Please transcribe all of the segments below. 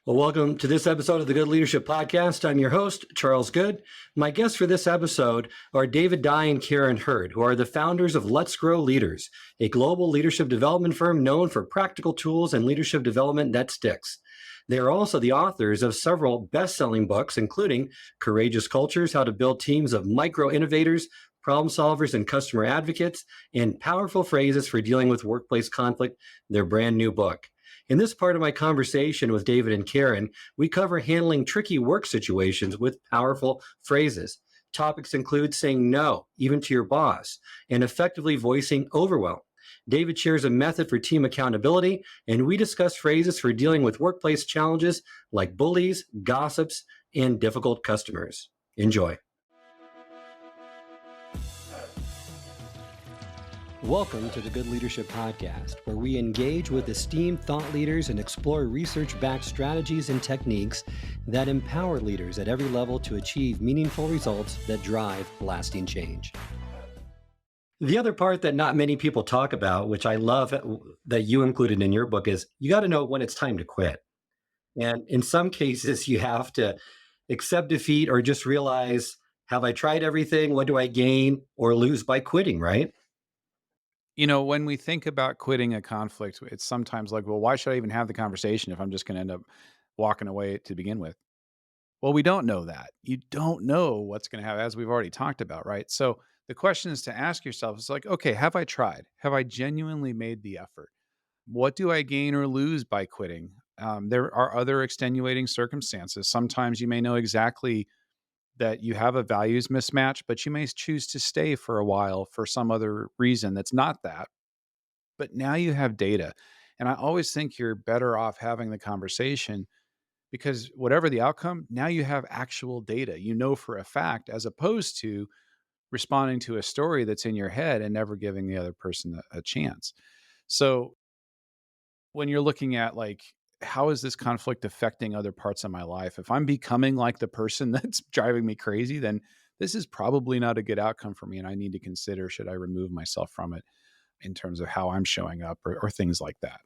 Well, welcome to this episode of the Good Leadership Podcast. I'm your host, Charles Good. My guests for this episode are David Dye and Karin Hurd, who are the founders of Let's Grow Leaders, a global leadership development firm known for practical tools and leadership development that sticks. They are also the authors of several best-selling books, including Courageous Cultures, How to Build Teams of Micro-Innovators, Problem Solvers and Customer Advocates, and Powerful Phrases for Dealing with Workplace Conflict, their brand new book. In this part of my conversation with David and Karin, we cover handling tricky work situations with powerful phrases. Topics include saying no, even to your boss, and effectively voicing overwhelm. David shares a method for team accountability, and we discuss phrases for dealing with workplace challenges like bullies, gossips, and difficult customers. Enjoy. Welcome to the Good Leadership Podcast, where we engage with esteemed thought leaders and explore research-backed strategies and techniques that empower leaders at every level to achieve meaningful results that drive lasting change. The other part that not many people talk about, which I love that you included in your book, is you got to know when it's time to quit. And in some cases, you have to accept defeat or just realize, have I tried everything? What do I gain or lose by quitting, right? When we think about quitting a conflict, it's sometimes like, well, why should I even have the conversation if I'm just going to end up walking away to begin with? Well, we don't know that. You don't know what's going to happen, as we've already talked about, right? So the question is to ask yourself, it's like, okay, have I tried? Have I genuinely made the effort? What do I gain or lose by quitting? There are other extenuating circumstances. Sometimes you may know exactly that you have a values mismatch, but you may choose to stay for a while for some other reason that's not that. But now you have data. And I always think you're better off having the conversation because whatever the outcome, now you have actual data. You know for a fact, as opposed to responding to a story that's in your head and never giving the other person a chance. So when you're looking at like, how is this conflict affecting other parts of my life? If I'm becoming like the person that's driving me crazy, then this is probably not a good outcome for me. And I need to consider, should I remove myself from it in terms of how I'm showing up or things like that?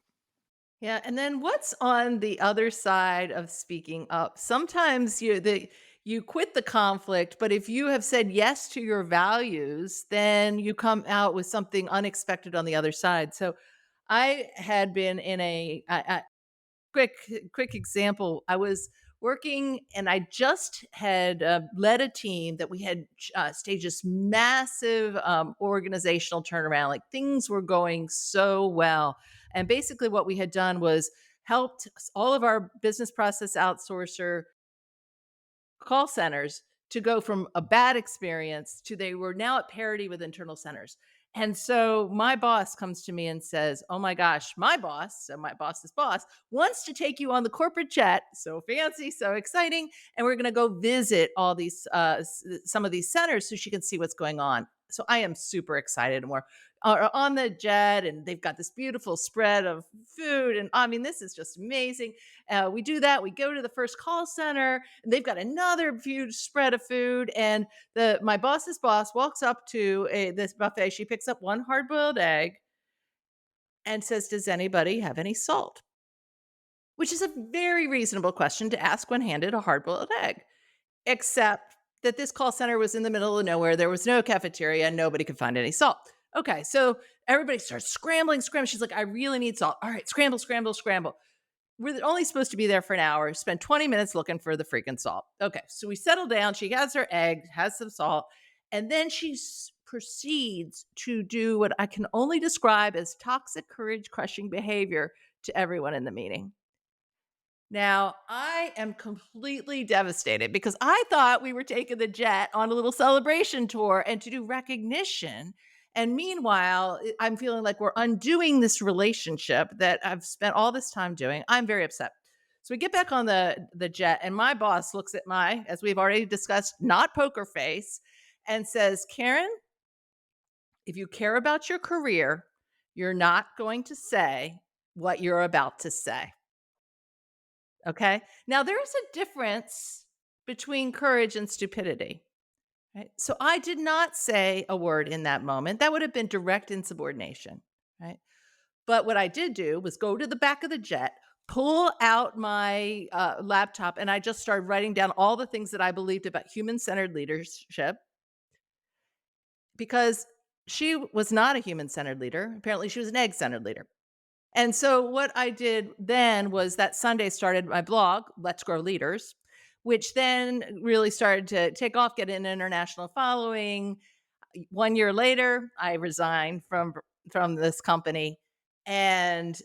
Yeah, and then what's on the other side of speaking up? Sometimes you quit the conflict, but if you have said yes to your values, then you come out with something unexpected on the other side. So I had been in a quick quick example. I was working and I just had led a team that we had staged this massive organizational turnaround. Like things were going so well. And basically, what we had done was helped all of our business process outsourcer call centers to go from a bad experience to they were now at parity with internal centers. And so my boss comes to me and says, "Oh my gosh, my boss, so my boss's boss, wants to take you on the corporate jet. So fancy, so exciting. And we're going to go visit all these, some of these centers so she can see what's going on." So I am super excited. And we're on the jet, and they've got this beautiful spread of food. And I mean, this is just amazing. We do that. We go to the first call center, and they've got another huge spread of food. And the my boss's boss walks up to this buffet. She picks up one hard boiled egg and says, "Does anybody have any salt?" Which is a very reasonable question to ask when handed a hard boiled egg, except that this call center was in the middle of nowhere. There was no cafeteria and nobody could find any salt. Okay, so everybody starts scrambling. She's like, "I really need salt." All right, scramble. We're only supposed to be there for an hour, spend 20 minutes looking for the freaking salt. Okay, so we settle down. She has her egg, has some salt, and then she proceeds to do what I can only describe as toxic courage crushing behavior to everyone in the meeting. Now, I am completely devastated because I thought we were taking the jet on a little celebration tour and to do recognition. And meanwhile, I'm feeling like we're undoing this relationship that I've spent all this time doing. I'm very upset. So we get back on the jet, and my boss looks at my, as we've already discussed, not poker face, and says, "Karin, if you care about your career, you're not going to say what you're about to say." Okay. Now there's a difference between courage and stupidity. Right. So I did not say a word in that moment. That would have been direct insubordination. Right. But what I did do was go to the back of the jet, pull out my laptop and I just started writing down all the things that I believed about human-centered leadership because she was not a human-centered leader. Apparently, she was an egg-centered leader. And so what I did then was that Sunday started my blog, Let's Grow Leaders, which then really started to take off, get an international following. 1 year later, I resigned from this company, and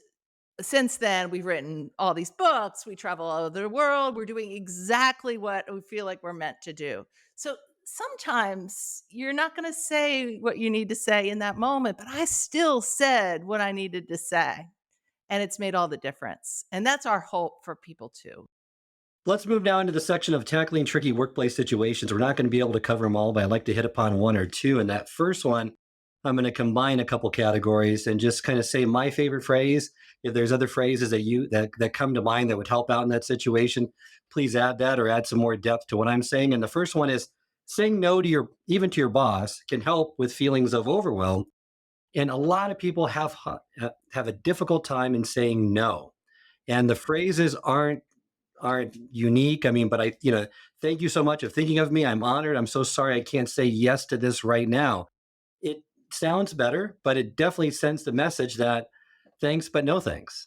since then, we've written all these books, we travel all over the world, we're doing exactly what we feel like we're meant to do. So sometimes you're not going to say what you need to say in that moment, but I still said what I needed to say, and it's made all the difference. And that's our hope for people too. Let's move now into the section of tackling tricky workplace situations. We're not going to be able to cover them all, but I'd like to hit upon one or two. And that first one, I'm going to combine a couple categories and just kind of say my favorite phrase. If there's other phrases that come to mind that would help out in that situation, please add that or add some more depth to what I'm saying. And the first one is saying no to your boss can help with feelings of overwhelm. And a lot of people have a difficult time in saying no. And the phrases aren't unique. I mean, but thank you so much for thinking of me. I'm honored. I'm so sorry I can't say yes to this right now. It sounds better, but it definitely sends the message that thanks, but no thanks.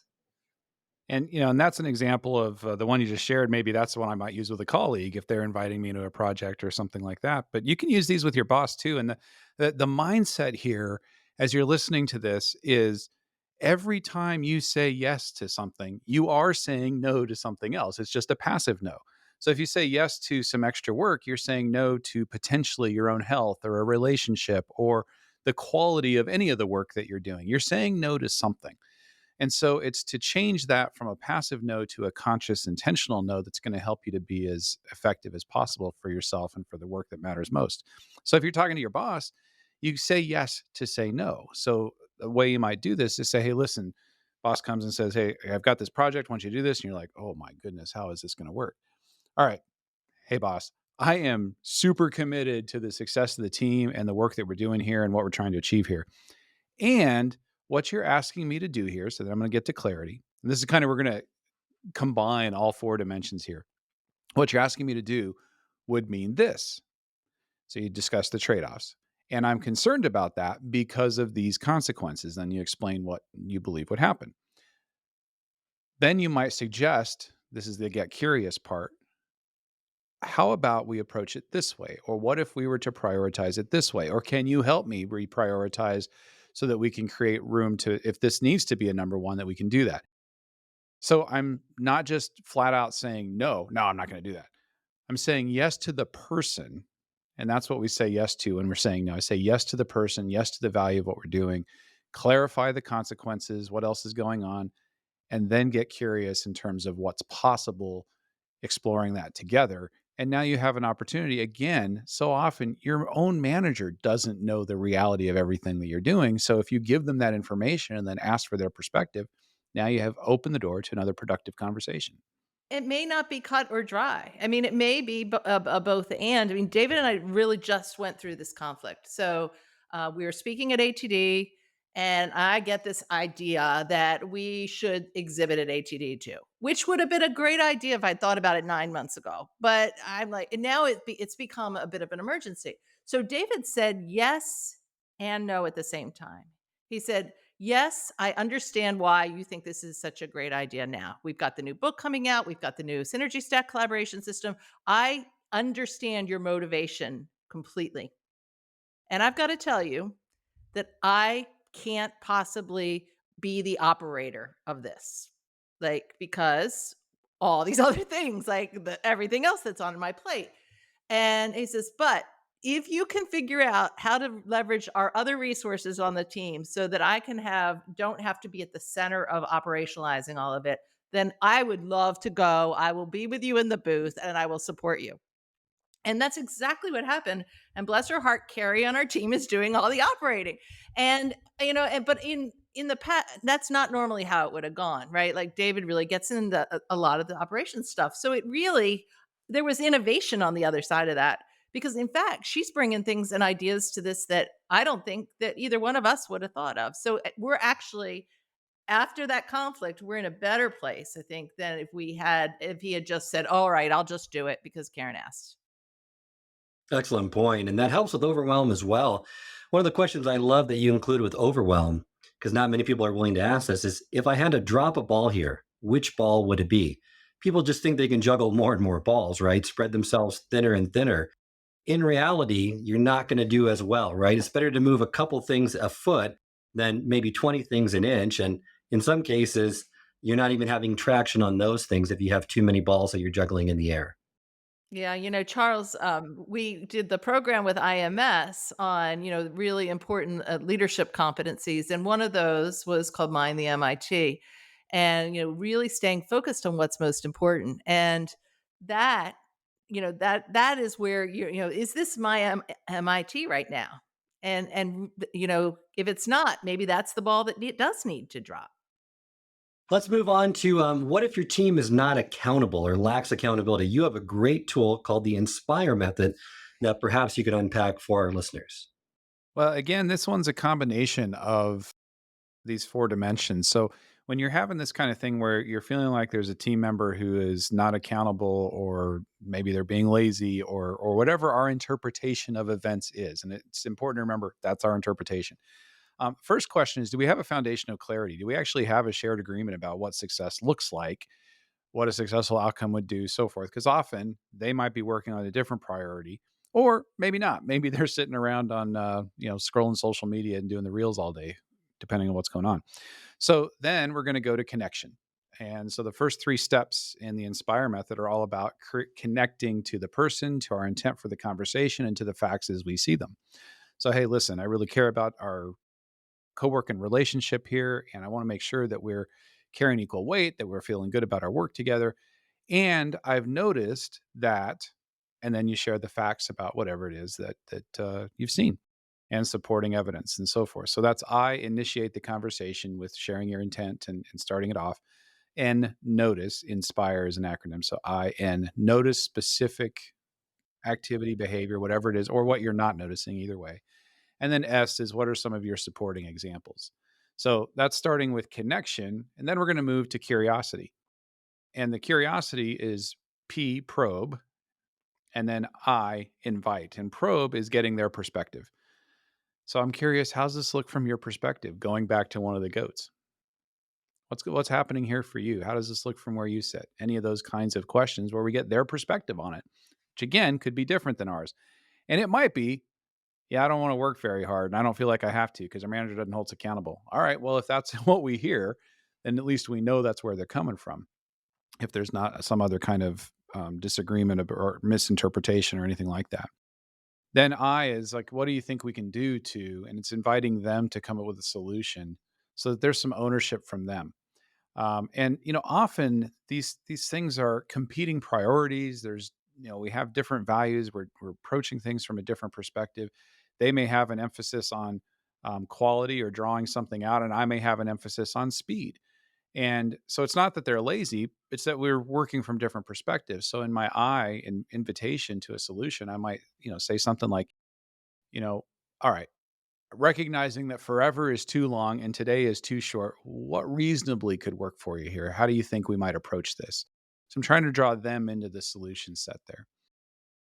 And, and that's an example of the one you just shared. Maybe that's the one I might use with a colleague if they're inviting me to a project or something like that. But you can use these with your boss too. And the mindset here, as you're listening to this, is every time you say yes to something, you are saying no to something else. It's just a passive no. So if you say yes to some extra work, you're saying no to potentially your own health or a relationship or the quality of any of the work that you're doing. You're saying no to something. And so it's to change that from a passive no to a conscious, intentional no that's going to help you to be as effective as possible for yourself and for the work that matters most. So if you're talking to your boss, you say yes to say no. So the way you might do this is say, hey, listen, boss comes and says, hey, I've got this project. I want you to do this. And you're like, oh my goodness, how is this going to work? All right. Hey, boss, I am super committed to the success of the team and the work that we're doing here and what we're trying to achieve here. And what you're asking me to do here, so that I'm going to get to clarity. And this is kind of, we're going to combine all four dimensions here. What you're asking me to do would mean this. So you discuss the trade offs. And I'm concerned about that because of these consequences. Then you explain what you believe would happen. Then you might suggest, this is the get curious part, how about we approach it this way? Or what if we were to prioritize it this way? Or can you help me reprioritize so that we can create room to, if this needs to be a number one, that we can do that? So I'm not just flat out saying, no, I'm not going to do that. I'm saying yes to the person. And that's what we say yes to when we're saying no. I say yes to the person, yes to the value of what we're doing, clarify the consequences, what else is going on, and then get curious in terms of what's possible, exploring that together. And now you have an opportunity again. So often your own manager doesn't know the reality of everything that you're doing. So if you give them that information and then ask for their perspective, now you have opened the door to another productive conversation. It may not be cut or dry. I mean, it may be a both and. I mean, David and I really just went through this conflict. So we were speaking at ATD, and I get this idea that we should exhibit at ATD too, which would have been a great idea if I'd thought about it 9 months ago. But I'm like, and now it's become a bit of an emergency. So David said yes and no at the same time. He said, yes, I understand why you think this is such a great idea now. We've got the new book coming out. We've got the new Synergy Stack collaboration system. I understand your motivation completely. And I've got to tell you that I can't possibly be the operator of this. Like, because all these other things, like everything else that's on my plate. And he says, but if you can figure out how to leverage our other resources on the team so that I don't have to be at the center of operationalizing all of it, then I would love to go. I will be with you in the booth and I will support you. And that's exactly what happened. And bless her heart, Carrie on our team is doing all the operating. And but in the past, that's not normally how it would have gone, right? Like David really gets into a lot of the operations stuff. So there was innovation on the other side of that because in fact, she's bringing things and ideas to this that I don't think that either one of us would have thought of. So we're actually after that conflict, we're in a better place, I think, than if he had just said, "All right, I'll just do it because Karen asked." Excellent point. And that helps with overwhelm as well. One of the questions I love that you include with overwhelm, because not many people are willing to ask this, is if I had to drop a ball here, which ball would it be? People just think they can juggle more and more balls, right? Spread themselves thinner and thinner. In reality, you're not going to do as well, right? It's better to move a couple things a foot than maybe 20 things an inch. And in some cases, you're not even having traction on those things if you have too many balls that you're juggling in the air. Yeah, Charles, we did the program with IMS on, really important leadership competencies. And one of those was called Mind the MIT. And, really staying focused on what's most important. And that, that is where is this my MIT right now? And if it's not, maybe that's the ball that it does need to drop. Let's move on to what if your team is not accountable or lacks accountability? You have a great tool called the Inspire method that perhaps you could unpack for our listeners. Well, again, this one's a combination of these 4 dimensions. So when you're having this kind of thing where you're feeling like there's a team member who is not accountable, or maybe they're being lazy, or whatever our interpretation of events is, and it's important to remember that's our interpretation. First question is, do we have a foundation of clarity? Do we actually have a shared agreement about what success looks like, what a successful outcome would do, so forth? Because often they might be working on a different priority, or maybe not. Maybe they're sitting around on, scrolling social media and doing the reels all day, depending on what's going on. So then we're going to go to connection. And so the first 3 steps in the Inspire method are all about connecting to the person, to our intent for the conversation, and to the facts as we see them. So, hey, listen, I really care about our co-working relationship here, and I want to make sure that we're carrying equal weight, that we're feeling good about our work together. And I've noticed that, and then you share the facts about whatever it is that you've seen, and supporting evidence and so forth. So that's I initiate the conversation with sharing your intent and starting it off. N, notice, inspire is an acronym. So IN, notice specific activity, behavior, whatever it is, or what you're not noticing, either way. And then S is, what are some of your supporting examples? So that's starting with connection. And then we're going to move to curiosity. And the curiosity is P, probe, and then I, invite. And probe is getting their perspective. So I'm curious, how's this look from your perspective? Going back to one of the goats, what's happening here for you? How does this look from where you sit? Any of those kinds of questions where we get their perspective on it, which again could be different than ours. And it might be, yeah, I don't want to work very hard, and I don't feel like I have to because our manager doesn't hold us accountable. All right, well, if that's what we hear, then at least we know that's where they're coming from. If there's not some other kind of disagreement or misinterpretation or anything like that. Then I is like, what do you think we can do to, and it's inviting them to come up with a solution so that there's some ownership from them. And often these things are competing priorities. There's we have different values. We're approaching things from a different perspective. They may have an emphasis on quality or drawing something out, and I may have an emphasis on speed. And so it's not that they're lazy, it's that we're working from different perspectives. So in my invitation to a solution, I might, say something like, you know, all right, recognizing that forever is too long and today is too short, what reasonably could work for you here? How do you think we might approach this? So I'm trying to draw them into the solution set there.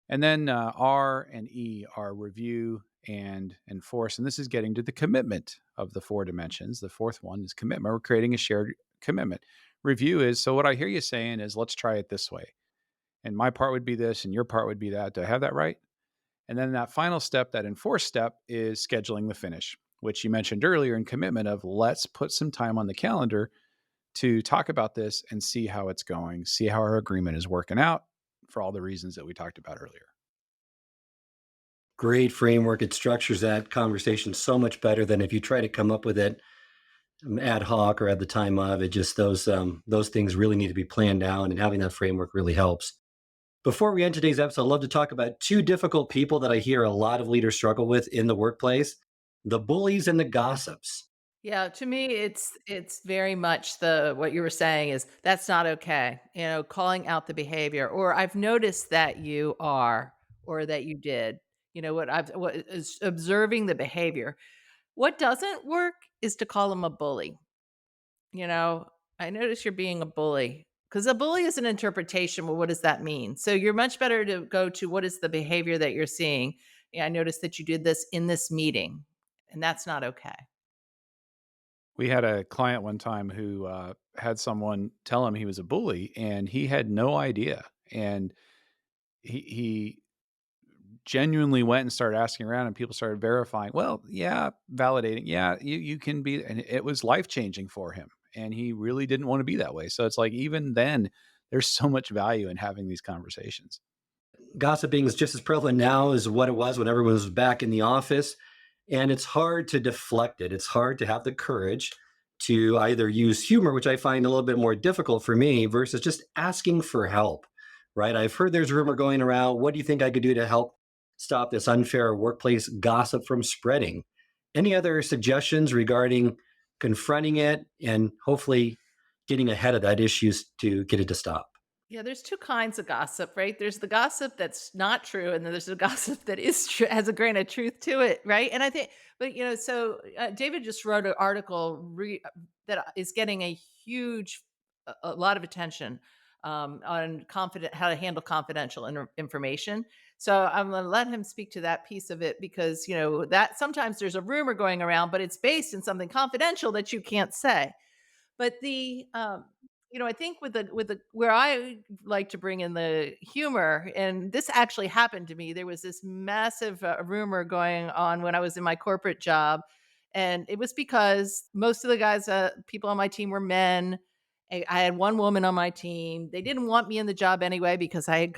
And then R and E are review and enforce. And this is getting to the commitment of the 4 dimensions. The fourth one is commitment. We're creating a shared commitment. Review is, so what I hear you saying is, let's try it this way. And my part would be this, and your part would be that. Do I have that right? And then that final step, that enforce step, is scheduling the finish, which you mentioned earlier in commitment of, let's put some time on the calendar to talk about this and see how it's going, see how our agreement is working out for all the reasons that we talked about earlier. Great framework. It structures that conversation so much better than if you try to come up with it ad hoc or at the time of. It just those things really need to be planned out, and having that framework really helps. Before we end today's episode, I'd love to talk about 2 difficult people that I hear a lot of leaders struggle with in the workplace: the bullies and the gossips. Yeah, to me, it's very much the what you were saying is that's not okay. Calling out the behavior, or I've noticed that you are, or that you did. What is observing the behavior. What doesn't work is to call them a bully. you know, I notice you're being a bully. Because a bully is an interpretation. Well, what does that mean? So you're much better to go to what is the behavior that you're seeing. Yeah, I noticed that you did this in this meeting, and that's not okay. We had a client one time who had someone tell him he was a bully, and he had no idea. And he genuinely went and started asking around, and people started verifying. Well, yeah, validating. Yeah, you can be, and it was life changing for him. And he really didn't want to be that way. So it's like even then, there's so much value in having these conversations. Gossiping is just as prevalent now as what it was when everyone was back in the office. And it's hard to deflect it. It's hard to have the courage to either use humor, which I find a little bit more difficult for me, versus just asking for help, right? I've heard there's a rumor going around. What do you think I could do to help stop this unfair workplace gossip from spreading? Any other suggestions regarding confronting it and hopefully getting ahead of that issues to get it to stop? Yeah, there's 2 kinds of gossip, right? There's the gossip that's not true, and then there's the gossip that is true, has a grain of truth to it, right? And I think, but so David just wrote an article that is getting a huge, a lot of attention on confident how to handle confidential information. So I'm going to let him speak to that piece of it because that sometimes there's a rumor going around, but it's based in something confidential that you can't say. But I think with the where I like to bring in the humor, and this actually happened to me. There was this massive rumor going on when I was in my corporate job, and it was because most of the guys, people on my team were men. I had one woman on my team. They didn't want me in the job anyway because they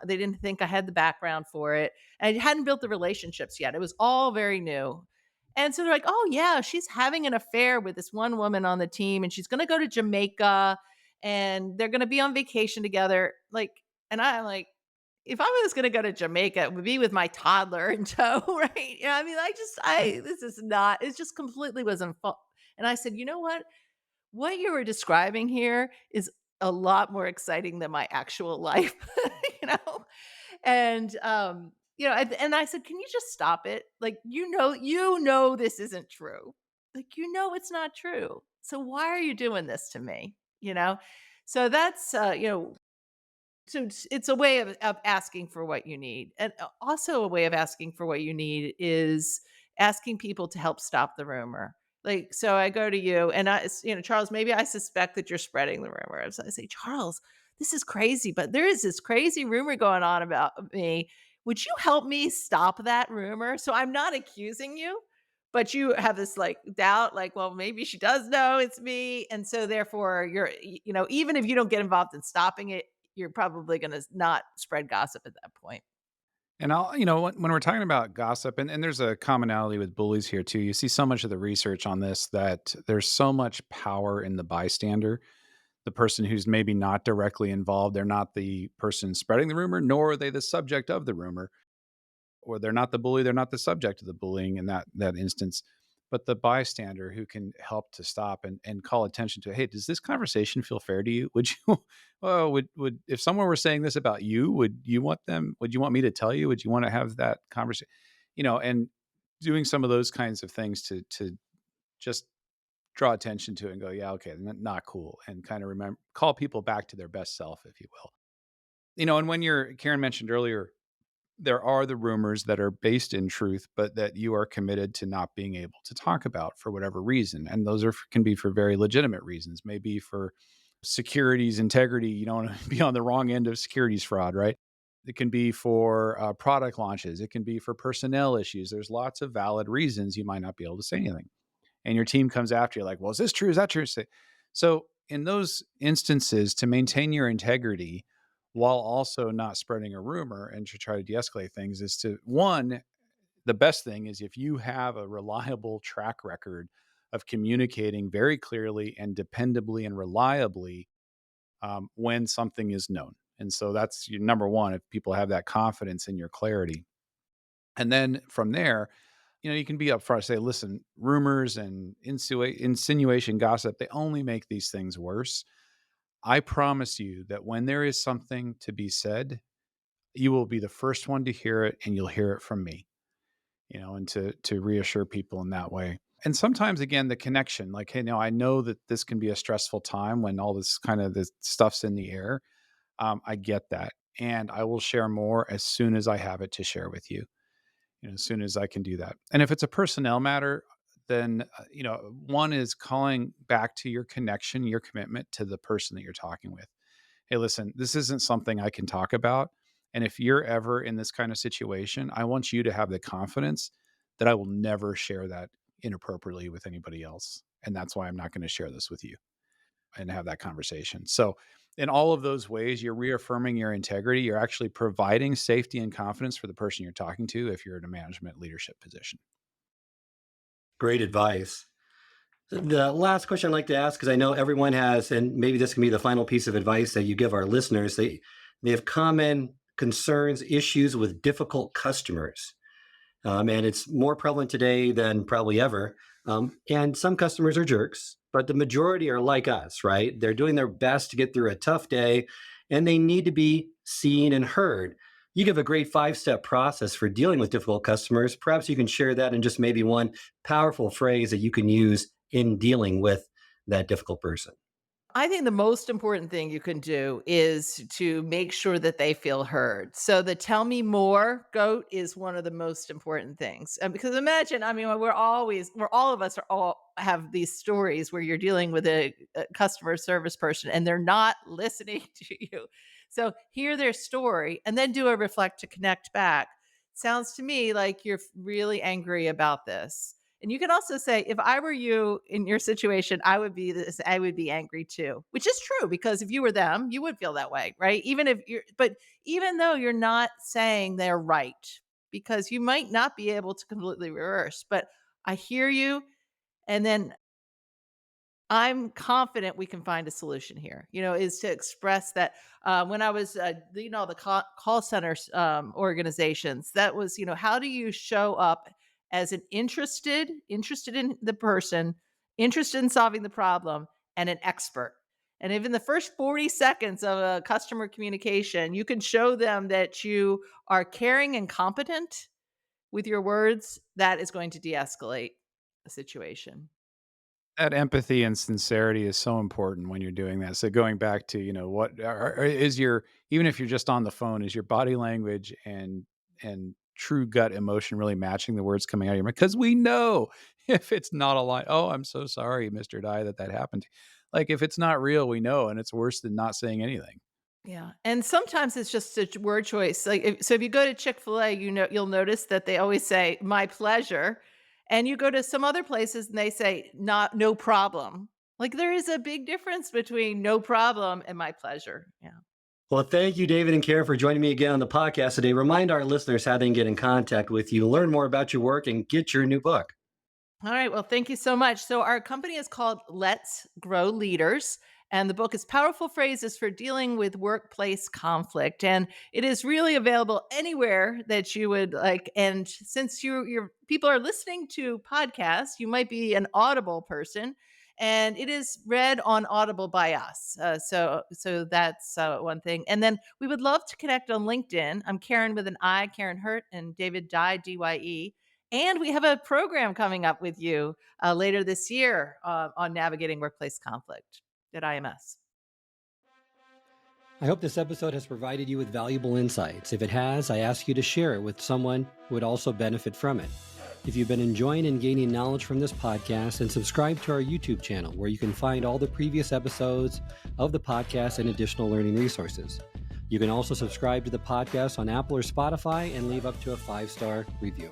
didn't think I had the background for it. And I hadn't built the relationships yet. It was all very new. And so they're like, "Oh, yeah, she's having an affair with this one woman on the team, and she's gonna go to Jamaica, and they're gonna be on vacation together." Like, and I'm like, if I was gonna go to Jamaica, it would be with my toddler in tow, right? I mean, this is not, it just completely wasn't fun. And I said, "You know what? What you were describing here is a lot more exciting than my actual life." you know? And I said, "Can you just stop it? Like, this isn't true. Like, it's not true. So why are you doing this to me?" You know? So that's so it's a way of asking for what you need. And also a way of asking for what you need is asking people to help stop the rumor. Like, so I go to you and Charles, maybe I suspect that you're spreading the rumor. So I say, "Charles, this is crazy, but there is this crazy rumor going on about me. Would you help me stop that rumor?" So I'm not accusing you, but you have this like doubt, like, well, maybe she does know it's me. And so therefore even if you don't get involved in stopping it, you're probably gonna not spread gossip at that point. And when we're talking about gossip, and there's a commonality with bullies here too. You see so much of the research on this that there's so much power in the bystander, the person who's maybe not directly involved. They're not the person spreading the rumor, nor are they the subject of the rumor, or they're not the bully, they're not the subject of the bullying in that instance, but the bystander who can help to stop and call attention to, hey, does this conversation feel fair to you? Would you oh, would if someone were saying this about you, would you want me to tell you? Would you want to have that conversation? And doing some of those kinds of things to just draw attention to it and go, yeah, okay, not cool, and kind of remember, call people back to their best self, if you will. And when Karen mentioned earlier, there are the rumors that are based in truth, but that you are committed to not being able to talk about for whatever reason. And those can be for very legitimate reasons, maybe for securities integrity. You don't want to be on the wrong end of securities fraud, right? It can be for product launches. It can be for personnel issues. There's lots of valid reasons you might not be able to say anything. And your team comes after you like, well, is this true? Is that true? So in those instances, to maintain your integrity while also not spreading a rumor and to try to de-escalate things is to, one, the best thing is if you have a reliable track record of communicating very clearly and dependably and reliably when something is known. And so that's your number one, if people have that confidence in your clarity. And then from there, you can be upfront, say, listen, rumors and insinuation, gossip, they only make these things worse. I promise you that when there is something to be said, you will be the first one to hear it, and you'll hear it from me, and to reassure people in that way. And sometimes, again, the connection, like, hey, no, I know that this can be a stressful time when all this kind of this stuff's in the air. I get that. And I will share more as soon as I have it to share with you, as soon as I can do that. And if it's a personnel matter, then, one is calling back to your connection, your commitment to the person that you're talking with. Hey, listen, this isn't something I can talk about. And if you're ever in this kind of situation, I want you to have the confidence that I will never share that inappropriately with anybody else. And that's why I'm not going to share this with you and have that conversation. So, in all of those ways, you're reaffirming your integrity. You're actually providing safety and confidence for the person you're talking to if you're in a management leadership position. Great advice. The last question I'd like to ask, because I know everyone has, and maybe this can be the final piece of advice that you give our listeners, they have common concerns, issues with difficult customers. And it's more prevalent today than probably ever. And some customers are jerks, but the majority are like us, right? They're doing their best to get through a tough day, and they need to be seen and heard. You give a great 5-step process for dealing with difficult customers. Perhaps you can share that in just maybe one powerful phrase that you can use in dealing with that difficult person. I think the most important thing you can do is to make sure that they feel heard. So the tell me more goat is one of the most important things. Because imagine, I mean, we're all of us are all have these stories where you're dealing with a customer service person and they're not listening to you. So hear their story and then do a reflect to connect back. Sounds to me like you're really angry about this. And you can also say, if I were you in your situation, I would be this, I would be angry too, which is true because if you were them, you would feel that way, right? But even though you're not saying they're right, because you might not be able to completely reverse, but I hear you. And then I'm confident we can find a solution here, is to express that when I was, the call centers organizations, that was, how do you show up as an interested in the person, interested in solving the problem, and an expert. And if in the first 40 seconds of a customer communication, you can show them that you are caring and competent with your words, that is going to de escalate a situation. That empathy and sincerity is so important when you're doing that. So going back to, is your, even if you're just on the phone, is your body language and true gut emotion really matching the words coming out of your mouth? Because we know if it's not a lie, oh, I'm so sorry, Mr. Dye, that happened. Like if it's not real, we know, and it's worse than not saying anything. Yeah, and sometimes it's just a word choice. Like, if you go to Chick-fil-A, you'll notice that they always say "my pleasure," and you go to some other places and they say "not no problem." Like there is a big difference between "no problem" and "my pleasure." Yeah. Well, thank you, David and Karen, for joining me again on the podcast today. Remind our listeners how they can get in contact with you, learn more about your work, and get your new book. All right. Well, thank you so much. So, our company is called Let's Grow Leaders, and the book is Powerful Phrases for Dealing with Workplace Conflict. And it is really available anywhere that you would like. And since your people are listening to podcasts, you might be an Audible person. And it is read on Audible by us. So that's one thing. And then we would love to connect on LinkedIn. I'm Karen with an I, Karen Hurt, and David Dye, DYE. And we have a program coming up with you later this year on navigating workplace conflict at IMS. I hope this episode has provided you with valuable insights. If it has, I ask you to share it with someone who would also benefit from it. If you've been enjoying and gaining knowledge from this podcast, then subscribe to our YouTube channel where you can find all the previous episodes of the podcast and additional learning resources. You can also subscribe to the podcast on Apple or Spotify and leave up to a 5-star review.